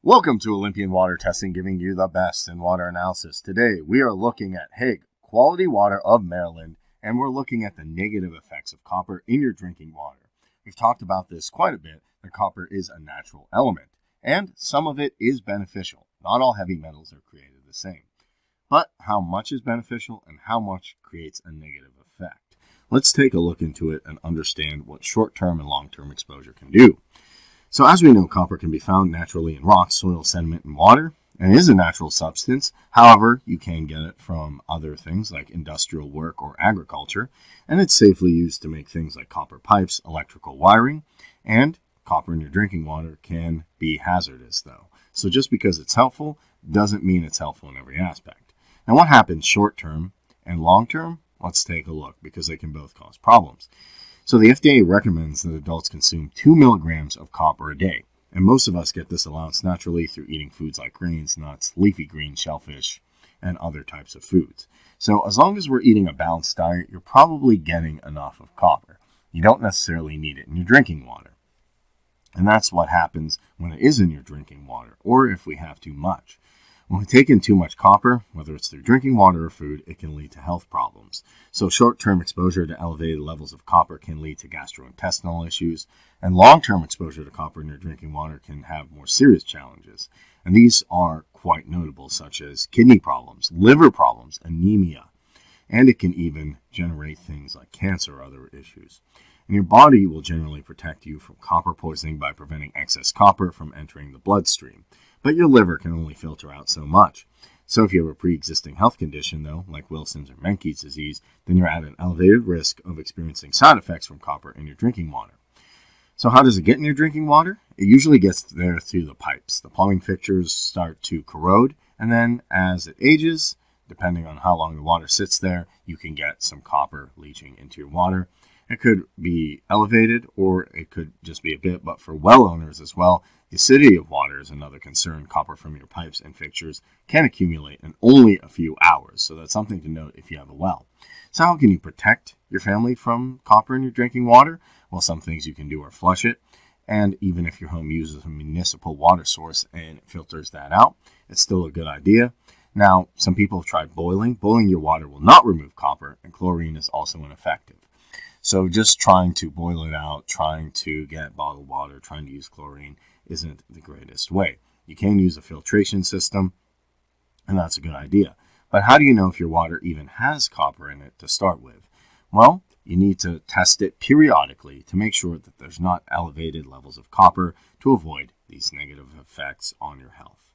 Welcome to Olympian Water Testing, giving you the best in water analysis. Today, we are looking at Hague Quality Water of Maryland, and we're looking at the negative effects of copper in your drinking water. We've talked about this quite a bit, that copper is a natural element, and some of it is beneficial. Not all heavy metals are created the same. But how much is beneficial and how much creates a negative effect? Let's take a look into it and understand what short-term and long-term exposure can do. So as we know, copper can be found naturally in rocks, soil, sediment, and water, and is a natural substance. However, you can get it from other things like industrial work or agriculture, and it's safely used to make things like copper pipes, electrical wiring, and copper in your drinking water can be hazardous though. So just because it's helpful doesn't mean it's helpful in every aspect. Now what happens short term and long term? Let's take a look because they can both cause problems. So the FDA recommends that adults consume 2 milligrams of copper a day. And most of us get this allowance naturally through eating foods like grains, nuts, leafy greens, shellfish, and other types of foods. So as long as we're eating a balanced diet, you're probably getting enough of copper. You don't necessarily need it in your drinking water. And that's what happens when it is in your drinking water, or if we have too much. When we take in too much copper, whether it's through drinking water or food, it can lead to health problems. So short-term exposure to elevated levels of copper can lead to gastrointestinal issues, and long-term exposure to copper in your drinking water can have more serious challenges. And these are quite notable, such as kidney problems, liver problems, anemia, and it can even generate things like cancer or other issues. And your body will generally protect you from copper poisoning by preventing excess copper from entering the bloodstream. But your liver can only filter out so much. So if you have a pre-existing health condition, though, like Wilson's or Menkes disease, then you're at an elevated risk of experiencing side effects from copper in your drinking water. So how does it get in your drinking water? It usually gets there through the pipes. The plumbing fixtures start to corrode, and then as it ages, depending on how long the water sits there, you can get some copper leaching into your water. It could be elevated or it could just be a bit, but for well owners as well, the acidity of water is another concern. Copper from your pipes and fixtures can accumulate in only a few hours, so that's something to note if you have a well. So how can you protect your family from copper in your drinking water? Well, some things you can do are flush it, and even if your home uses a municipal water source and it filters that out, it's still a good idea. Now, some people have tried boiling. Boiling your water will not remove copper, and chlorine is also ineffective. So just trying to boil it out, trying to get bottled water, trying to use chlorine isn't the greatest way. You can use a filtration system, and that's a good idea. But how do you know if your water even has copper in it to start with? Well, you need to test it periodically to make sure that there's not elevated levels of copper to avoid these negative effects on your health.